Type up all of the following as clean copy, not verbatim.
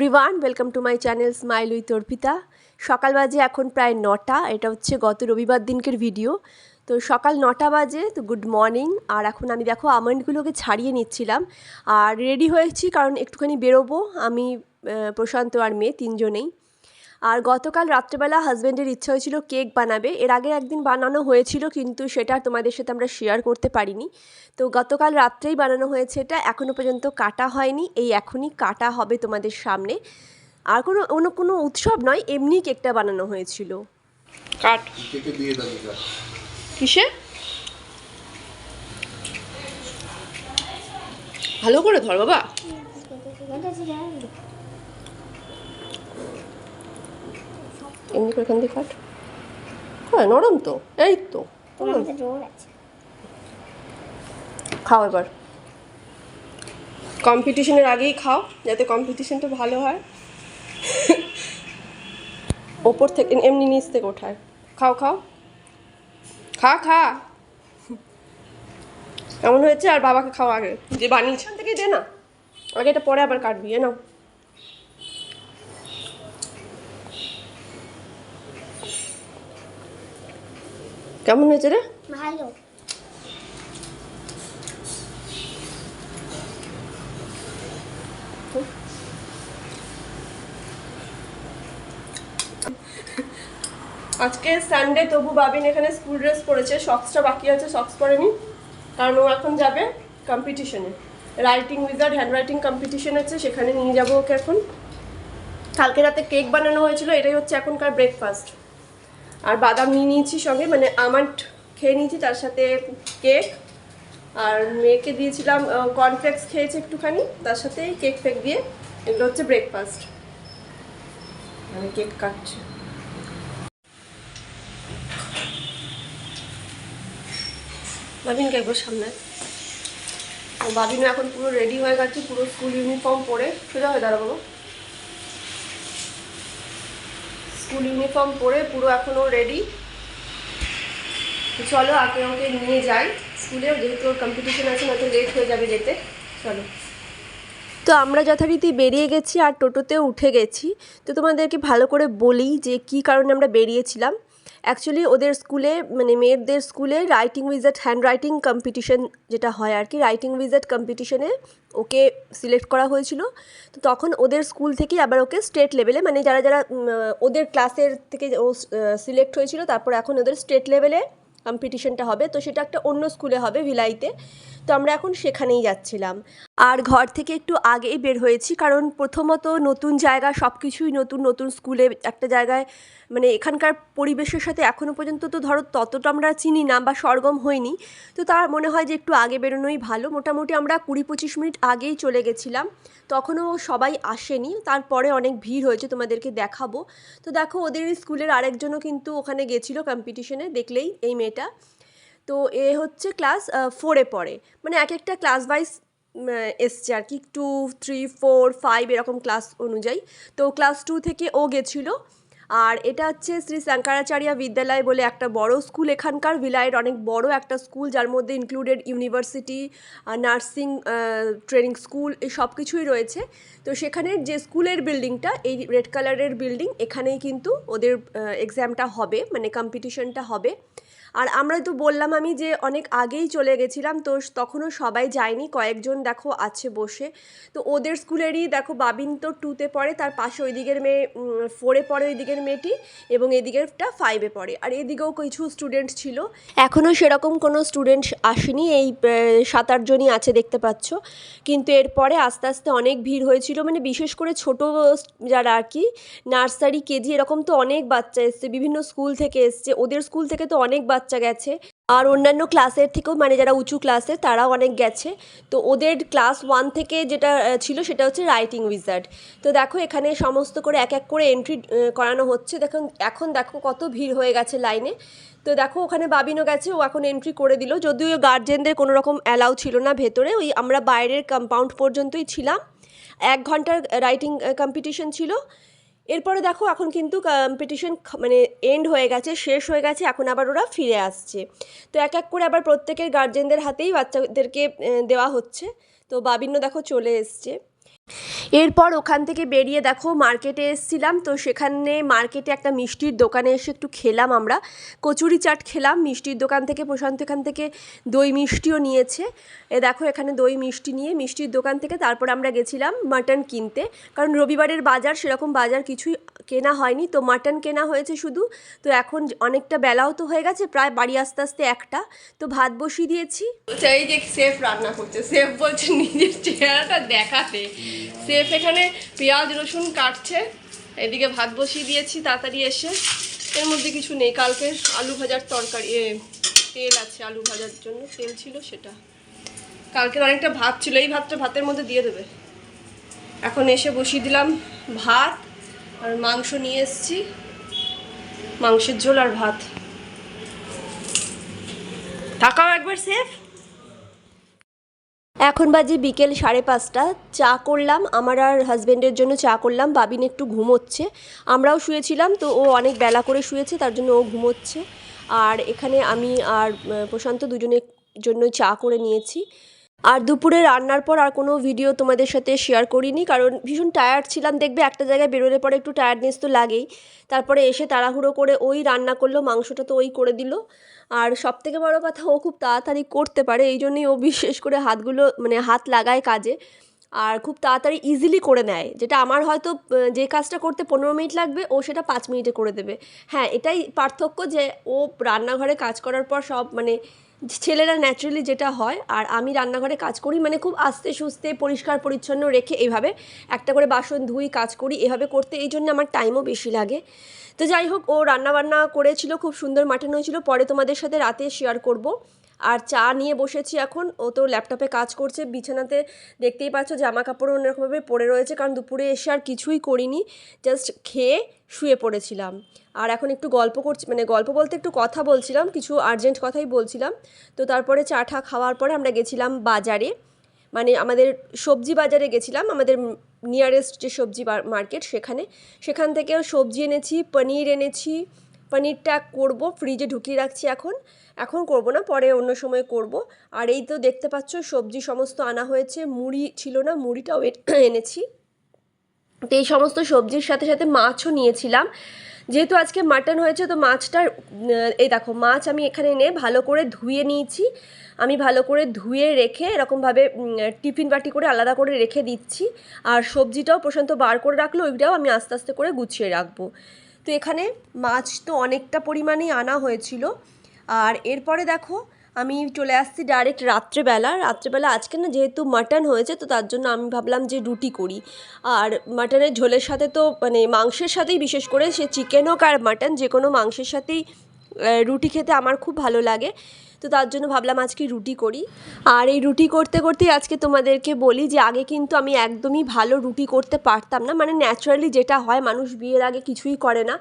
Everyone, welcome to my channel smile with Arpita. সকাল বাজে এখন প্রায় 9টা। এটা হচ্ছে গত রবিবার দিনকের ভিডিও। তো সকাল 9টা বাজে, তো গুড মর্নিং। আর এখন আমি দেখো আমন্ডগুলোকে ছাড়িয়ে নিচ্ছিলাম আর রেডি হয়েছি, কারণ একটুখানি বেরোবো আমি, প্রশান্ত আর মেয়ে তিনজনেই। আর গতকাল রাত্রেবেলা হাজব্যান্ডের ইচ্ছা হয়েছিল কেক বানাবে। এর আগে একদিন বানানো হয়েছিল, কিন্তু সেটা তোমাদের সাথে আমরা শেয়ার করতে পারিনি। তো গতকাল রাত্রেই বানানো হয়েছে এটা, এখনও পর্যন্ত কাটা হয়নি। এই এখনই কাটা হবে তোমাদের সামনে। আর কোনো উৎসব নয়, এমনি কেকটা বানানো হয়েছিল। কাট কিসে ভালো করে ধর বাবা। এমনি করে এখান দিয়ে কাট। হ্যাঁ, নরম তো, এই তো খাও এবার। কম্পিটিশনের আগেই খাও, যাতে কম্পিটিশনটা ভালো হয়। ওপর থেকে এমনি নিচ থেকে ওঠায়। খাও খাও, খা খা। কেমন হয়েছে? আর বাবাকে খাও আগে, যে বানিয়েছে থেকেই দে না, আগে এটা পরে আবার কাটবি। নাও, কেমন হয়েছে রে? ভালো। আজকে সানডে, তবু বাবিন এখানে স্কুল ড্রেস পরেছে, সক্সটা বাকি আছে, সক্স পরেনি, কারণ ও এখন যাবে কম্পিটিশনে। Writing wizard hand writing competition আছে, সেখানে নিয়ে যাবো ওকে এখন। কালকে রাতে কেক বানানো হয়েছিল, এটাই হচ্ছে এখনকার ব্রেকফাস্ট। আর বাদাম নিয়ে নিয়েছি সঙ্গে, মানে আমন্ড খেয়ে নিয়েছি, তার সাথে কেক। আর মেয়েকে দিয়েছিলাম কর্নফ্লেক্স, খেয়েছে একটুখানি, তার সাথে কেক ফেক দিয়ে। এগুলো হচ্ছে ব্রেকফাস্ট। আমি কেক কাটছি। বাবিনকে একবার সামনে। বাবিনও এখন পুরো রেডি হয়ে গেছে, পুরো স্কুল ইউনিফর্ম পরে। সোজা হয়ে দাঁড়াবো। স্কুল ইউনিফর্ম পরে পুরো এখনও রেডি। চলো আগে ওকে নিয়ে যাই স্কুলে, যেহেতু ওর কম্পিটিশন আছে, নয়তো লেট হয়ে যাবে যেতে। চলো। তো আমরা যথারীতি বেরিয়ে গেছি আর টোটোতেও উঠে গেছি। তো তোমাদেরকে ভালো করে বলি যে কী কারণে আমরা বেরিয়েছিলাম। অ্যাকচুয়ালি ওদের স্কুলে, মানে মেয়েদের স্কুলে writing wizard hand writing competition যেটা হয় আর কি, রাইটিং উইজার্ড কম্পিটিশনে ওকে সিলেক্ট করা হয়েছিল। তো তখন ওদের স্কুল থেকেই আবার ওকে স্টেট লেভেলে, মানে যারা যারা ওদের ক্লাসের থেকে ও সিলেক্ট হয়েছিল, তারপর এখন ওদের স্টেট লেভেলে কম্পিটিশনটা হবে। তো সেটা একটা অন্য স্কুলে হবে, ভিলাইতে। তো আমরা এখন সেখানেই যাচ্ছিলাম। আর ঘর থেকে একটু আগেই বের হয়েছি, কারণ প্রথমত নতুন জায়গা, সব কিছুই নতুন। নতুন স্কুলে একটা জায়গায়, মানে এখানকার পরিবেশের সাথে এখনও পর্যন্ত তো ধরো ততটা আমরা চিনি না বা সরগম হয়নি। তো তার মনে হয় যে একটু আগে বেরোনোই ভালো। মোটামুটি আমরা 20-25 মিনিট আগেই চলে গেছিলাম, তখনও সবাই আসেনি। তারপরে অনেক ভিড় হয়েছে, তোমাদেরকে দেখাবো। তো দেখো, ওদের স্কুলের আরেকজনও কিন্তু ওখানে গেছিলো কম্পিটিশনে, দেখলেই এই মেয়েটা। তো এ হচ্ছে ক্লাস 4-এ পড়ে, মানে এক একটা ক্লাস ওয়াইজ এসছে আর কি, 2, 3, 4, 5 এরকম ক্লাস অনুযায়ী। তো ক্লাস 2 থেকে ও গেছিলো। আর এটা হচ্ছে শ্রী শঙ্করাচার্য বিদ্যালয় বলে একটা বড় স্কুল, এখানকার ভিলাইয়ের অনেক বড় একটা স্কুল, যার মধ্যে included university, nursing training school, এই সব কিছুই রয়েছে। তো সেখানের যে স্কুলের বিল্ডিংটা, এই রেড কালারের বিল্ডিং, এখানেই কিন্তু ওদের এক্সামটা হবে, মানে কম্পিটিশনটা হবে। আর আমরা তো বললাম আমি যে অনেক আগেই চলে গেছিলাম, তো তখনও সবাই যায়নি, কয়েকজন দেখো আছে বসে। তো ওদের স্কুলেরই দেখো, বাবিন তো 2-তে পড়ে, তার পাশে ওই দিকের মেয়ে 4-এ পড়ে, ওই দিকের মেয়েটি, এবং এদিকেরটা 5-এ পড়ে। আর এদিকেও কিছু স্টুডেন্ট ছিল। এখনও সেরকম কোনো স্টুডেন্ট আসেনি, এই 7-8 জনই আছে দেখতে পাচ্ছ। কিন্তু এরপরে আস্তে আস্তে অনেক ভিড় হয়েছিল, মানে বিশেষ করে ছোটো যারা আর কি, নার্সারি, কেজি, এরকম তো অনেক বাচ্চা এসছে, বিভিন্ন স্কুল থেকে এসছে। ওদের স্কুল থেকে তো অনেক বাচ্চা গেছে, আর অন্যান্য ক্লাসের থেকেও, মানে যারা উঁচু ক্লাসে, তারাও অনেক গেছে। তো ওদের ক্লাস 1 থেকে যেটা ছিল, সেটা হচ্ছে রাইটিং উইজার্ড। তো দেখো, এখানে সমস্ত করে এক এক করে এন্ট্রি করানো হচ্ছে। দেখুন, এখন দেখো কত ভিড় হয়ে গেছে লাইনে। তো দেখো, ওখানে বাবিনও গেছে, ও এখন এন্ট্রি করে দিল, যদিও গার্জেনদের কোনো রকম অ্যালাউ ছিল না ভেতরে। ওই আমরা বাইরের কম্পাউন্ড পর্যন্তই ছিলাম। 1 ঘন্টার রাইটিং কম্পিটিশন ছিল। এরপরে দেখো, এখন কিন্তু কম্পিটিশন মানে এন্ড হয়ে গেছে, শেষ হয়ে গেছে। এখন আবার ওরা ফিরে আসছে। তো এক এক করে আবার প্রত্যেকের গার্জেনদের হাতেই বাচ্চাদেরকে দেওয়া হচ্ছে। তো বাবিনও দেখো চলে এসছে। এরপর ওখান থেকে বেরিয়ে দেখো মার্কেটে এসেছিলাম, তো সেখানে মার্কেটে একটা মিষ্টির দোকানে এসে একটু খেলাম, আমরা কচুরি চাট খেলাম মিষ্টির দোকান থেকে। প্রশান্ত এখান থেকে দই মিষ্টিও নিয়েছে, দেখো এখানে দই মিষ্টি নিয়ে মিষ্টির দোকান থেকে তারপর আমরা গেছিলাম মাটন কিনতে, কারণ রবিবারের বাজার সেরকম বাজার কিছুই কেনা হয়নি, তো মাটন কেনা হয়েছে শুধু। তো এখন অনেকটা বেলাও তো হয়ে গেছে, প্রায় বাড়ি আস্তে আস্তে একটা, তো ভাত বসিয়ে দিয়েছি। এই যে সেফ রান্না করছে, সেফ বলছে নিজের চেহারাটা দেখাতে। সেফ এখানে পেঁয়াজ রসুন কাটছে, এদিকে ভাত বসিয়ে দিয়েছি তাড়াতাড়ি এসে। এর মধ্যে কিছু নেই, কালকের আলু ভাজার তরকারি, তেল আছে আলু ভাজার জন্য, তেল ছিল সেটা। কালকের অনেকটা ভাত ছিল, এই ভাতটা ভাতের মধ্যে দিয়ে দেবে। এখন এসে বসিয়ে দিলাম ভাত, আর মাংস নিয়ে এসেছি, মাংসের ঝোল আর ভাত। তাকাও একবার সেফ। এখন বাজে বিকেল 5:30, চা করলাম আমার আর হাজব্যান্ডের জন্য চা করলাম। বাবিন একটু ঘুমোচ্ছে, আমরাও শুয়েছিলাম, তো ও অনেক বেলা করে শুয়েছে তার জন্য ও ঘুমোচ্ছে। আর এখানে আমি আর প্রশান্ত দুজনের জন্য চা করে নিয়েছি। আর দুপুরে রান্নার পর আর কোনো ভিডিও তোমাদের সাথে শেয়ার করিনি, কারণ ভীষণ টায়ার্ড ছিলাম। দেখবে একটা জায়গায় বেরোলে পরে একটু টায়ার্ডনেস তো লাগেই। তারপরে এসে তাড়াহুড়ো করে ওই রান্না করলো, মাংসটা তো ওই করে দিল। আর সবথেকে বড় কথা, ও খুব তাড়াতাড়ি করতে পারে, এই জন্যই ও বিশেষ করে হাত লাগায় কাজে, আর খুব তাড়াতাড়ি ইজিলি করে নেয়। যেটা আমার হয়তো যে কাজটা করতে 15 মিনিট লাগবে, ও সেটা 5 মিনিটে করে দেবে। হ্যাঁ, এটাই পার্থক্য, যে ও রান্নাঘরে কাজ করার পর সব ছেলেরা ন্যাচারালি যেটা হয়, আর আমি রান্নাঘরে কাজ করি খুব আস্তে সুস্তে পরিষ্কার পরিচ্ছন্ন রেখে, এইভাবে একটা করে বাসন ধুই, কাজ করি, এভাবে করতে এই জন্য আমার টাইমও বেশি লাগে। তো যাই হোক, ও রান্নাবান্না করেছিল, খুব সুন্দর মাটন হয়েছিল, পরে তোমাদের সাথে রাতে শেয়ার করব। আর চা নিয়ে বসেছি এখন, ও তো ল্যাপটপে কাজ করছে, বিছানাতে দেখতেই পাচ্ছ জামা কাপড়ও অন্যরকমভাবে পড়ে রয়েছে, কারণ দুপুরে এসে আর কিছুই করিনি, জাস্ট খেয়ে শুয়ে পড়েছিলাম। আর এখন একটু গল্প করছি, গল্প বলতে একটু কথা বলছিলাম, কিছু আর্জেন্ট কথাই বলছিলাম। তো তারপরে চা ঠা খাওয়ার পরে আমরা গেছিলাম বাজারে, আমাদের সবজি বাজারে গেছিলাম, আমাদের নিয়ারেস্ট যে সবজি মার্কেট সেখান থেকেও সবজি এনেছি, পনির এনেছি। পনিরটা করব, ফ্রিজে ঢুকিয়ে রাখছি, এখন করব না, পরে অন্য সময় করব। আর এই তো দেখতে পাচ্ছ সবজি সমস্ত আনা হয়েছে, মুড়ি ছিল না, মুড়িটাও এনেছি। তো এই সমস্ত সবজির সাথে সাথে মাছও নিয়েছিলাম, যেহেতু আজকে মাটন হয়েছে, তো মাছটার এই দেখো মাছ আমি এখানে এনে ভালো করে ধুয়ে নিয়েছি। আমি ভালো করে ধুয়ে রেখে এরকমভাবে টিফিন বাটি করে আলাদা করে রেখে দিচ্ছি। আর সবজিটাও প্রশান্ত বার করে রাখলো, ওইটাও আমি আস্তে আস্তে করে গুছিয়ে রাখবো। তো এখানে মাছ তো অনেকটা পরিমাণেই আনা হয়েছিল। আর এরপরে দেখো আমি চলে আসছি ডাইরেক্ট রাত্রেবেলা আজকে না যেহেতু মাটন হয়েছে, তো তার জন্য আমি ভাবলাম যে রুটি করি। আর মাটনের ঝোলের সাথে তো মাংসের সাথেই, বিশেষ করে সে চিকেন হোক আর মাটন, যে কোনো মাংসের সাথেই রুটি খেতে আমার খুব ভালো লাগে। তো তার জন্য ভাবলাম আজকে রুটি করি। আর এই রুটি করতে করতেই আজকে তোমাদেরকে বলি যে আগে কিন্তু আমি একদমই ভালো রুটি করতে পারতাম না, ন্যাচারালি যেটা হয়, মানুষ বিয়ের আগে কিছুই করে না,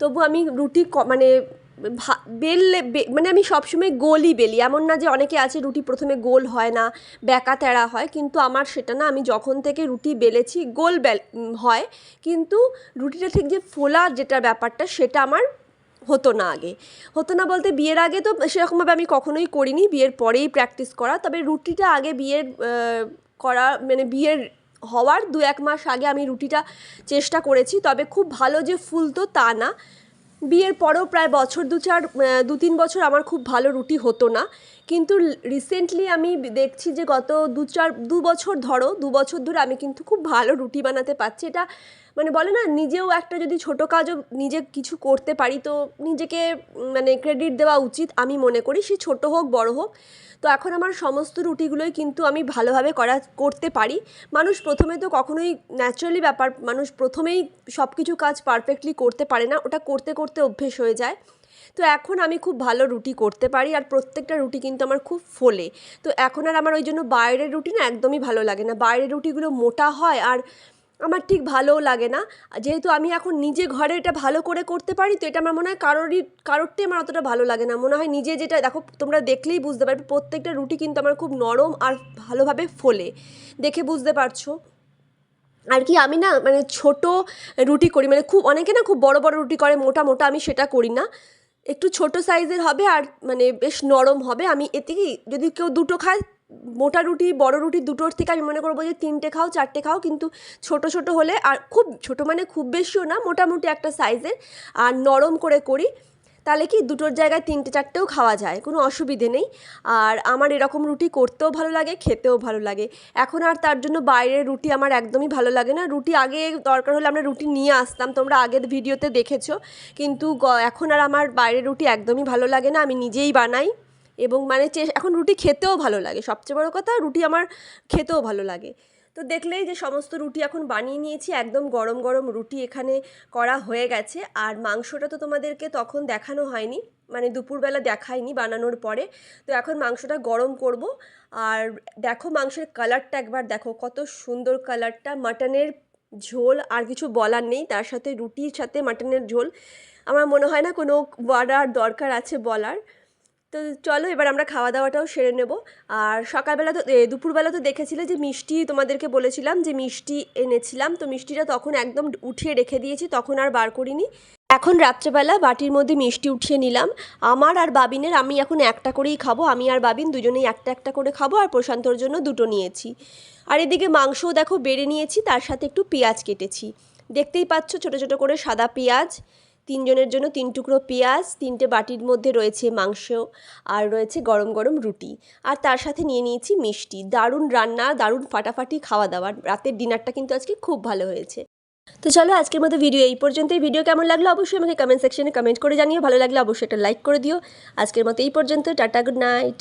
তবু আমি রুটি বেললে আমি সবসময় গোলই বেলি, এমন না যে অনেকে আছে রুটি প্রথমে গোল হয় না, বেঁকা তেড়া হয়, কিন্তু আমার সেটা না। আমি যখন থেকে রুটি বেলেছি গোল হয়, কিন্তু রুটিটা ঠিক যে ফোলা যেটা ব্যাপারটা, সেটা আমার হতো না বলতে বিয়ের আগে তো সেরকমভাবে আমি কখনোই করিনি, বিয়ের পরেই প্র্যাকটিস করা। তবে রুটিটা আগে করা বিয়ের হওয়ার 2-1 মাস আগে আমি রুটিটা চেষ্টা করেছি, তবে খুব ভালো যে ফুলতো তা না। বিয়ের পরেও প্রায় বছর 2-3 বছর আমার খুব ভালো রুটি হতো না, কিন্তু রিসেন্টলি আমি দেখছি যে গত 2 বছর ধরে আমি কিন্তু খুব ভালো রুটি বানাতে পারছি। এটা বলে না, নিজেও একটা যদি ছোটো কাজও নিজে কিছু করতে পারি, তো নিজেকে ক্রেডিট দেওয়া উচিত আমি মনে করি, সে ছোটো হোক বড় হোক। তো এখন আমার সমস্ত রুটিগুলোই কিন্তু আমি ভালোভাবে করতে পারি। মানুষ প্রথমে তো কখনোই ন্যাচারালি ব্যাপার, মানুষ প্রথমেই সব কিছু কাজ পারফেক্টলি করতে পারে না, ওটা করতে করতে অভ্যেস হয়ে যায়। তো এখন আমি খুব ভালো রুটি করতে পারি, আর প্রত্যেকটা রুটি কিন্তু আমার খুব ফোলে। তো এখন আর আমার ওই জন্য বাইরের রুটি না একদমই ভালো লাগে না, বাইরের রুটিগুলো মোটা হয়, আর আমার ঠিক ভালোও লাগে না। যেহেতু আমি এখন নিজে ঘরে এটা ভালো করে করতে পারি, তো এটা আমার মনে হয় কারোরটাই আমার অতটা ভালো লাগে না। মনে হয় নিজে যেটা দেখো, তোমরা দেখলেই বুঝতে পারবে, প্রত্যেকটা রুটি কিন্তু আমার খুব নরম আর ভালোভাবে ফোলে, দেখে বুঝতে পারছো। আর কি আমি না ছোটো রুটি করি, খুব অনেকে না খুব বড় বড় রুটি করে মোটা মোটা, আমি সেটা করি না। একটু ছোটো সাইজের হবে, আর বেশ নরম হবে। আমি এতে কি যদি কেউ দুটো খায় মোটা রুটি বড় রুটি দুটোর থেকে আমি মনে করবো যে 3টে খাও 4টে খাও, কিন্তু ছোট ছোট হলে, আর খুব ছোট মানে খুব বেশিও না, মোটামুটি একটা সাইজের, আর নরম করে করি, তাহলে কি দুটোর জায়গায় 3টে 4টেও খাওয়া যায়, কোনো অসুবিধে নেই। আর আমার এরকম রুটি করতেও ভালো লাগে, খেতেও ভালো লাগে। এখন আর তার জন্য বাইরের রুটি আমার একদমই ভালো লাগে না। রুটি আগে দরকার হলে আমরা রুটি নিয়ে আসতাম, তোমরা আগের ভিডিওতে দেখেছো, কিন্তু এখন আর আমার বাইরের রুটি একদমই ভালো লাগে না, আমি নিজেই বানাই। এবং মানে এখন রুটি খেতেও ভালো লাগে, সবচেয়ে বড় কথা রুটি আমার খেতেও ভালো লাগে। তো দেখলেই যে সমস্ত রুটি এখন বানিয়ে নিয়েছি, একদম গরম গরম রুটি এখানে করা হয়ে গেছে। আর মাংসটা তো তোমাদেরকে তখন দেখানো হয়নি, মানে দুপুরবেলা দেখাইনি বানানোর পরে। তো এখন মাংসটা গরম করব। আর দেখো মাংসের কালারটা একবার দেখো, কত সুন্দর কালারটা। মাটনের ঝোল, আর কিছু বলার নেই, তার সাথে রুটির সাথে মাটনের ঝোল, আমার মনে হয় না কোনো বলার দরকার আছে বলার। তো চলো এবার আমরা খাওয়া দাওয়াটাও সেরে নেব। আর সকালবেলা তো দুপুরবেলা তো দেখেছিলে যে মিষ্টি, তোমাদেরকে বলেছিলাম যে মিষ্টি এনেছিলাম, তো মিষ্টিটা তখন একদম উঠিয়ে রেখে দিয়েছি, তখন আর বার করিনি। এখন রাত্রেবেলা বাটির মধ্যে মিষ্টি উঠিয়ে নিলাম। আমার আর বাবিনের, আমি এখন একটা করেই খাবো, আমি আর বাবিন দুজনেই একটা একটা করে খাবো, আর প্রশান্তর জন্য দুটো নিয়েছি। আর এদিকে মাংসও দেখো বেড়ে নিয়েছি, তার সাথে একটু পেঁয়াজ কেটেছি, দেখতেই পাচ্ছ ছোটো ছোটো করে সাদা পেঁয়াজ। 3জনের জন্য 3 টুকরো পেঁয়াজ, 3টে বাটির মধ্যে রয়েছে মাংস, আর রয়েছে গরম গরম রুটি, আর তার সাথে নিয়ে নিয়েছি মিষ্টি। দারুণ রান্না, দারুণ ফাটাফাটি খাওয়া দাওয়া। রাতের ডিনারটা কিন্তু আজকে খুব ভালো হয়েছে। তো চলো আজকের মতো ভিডিও এই পর্যন্তই। ভিডিও কেমন লাগলো অবশ্যই আমাকে কমেন্ট সেকশনে কমেন্ট করে জানিও, ভালো লাগলে অবশ্যই একটা লাইক করে দিও। আজকের মতো এই পর্যন্ত, টাটা, গুড নাইট।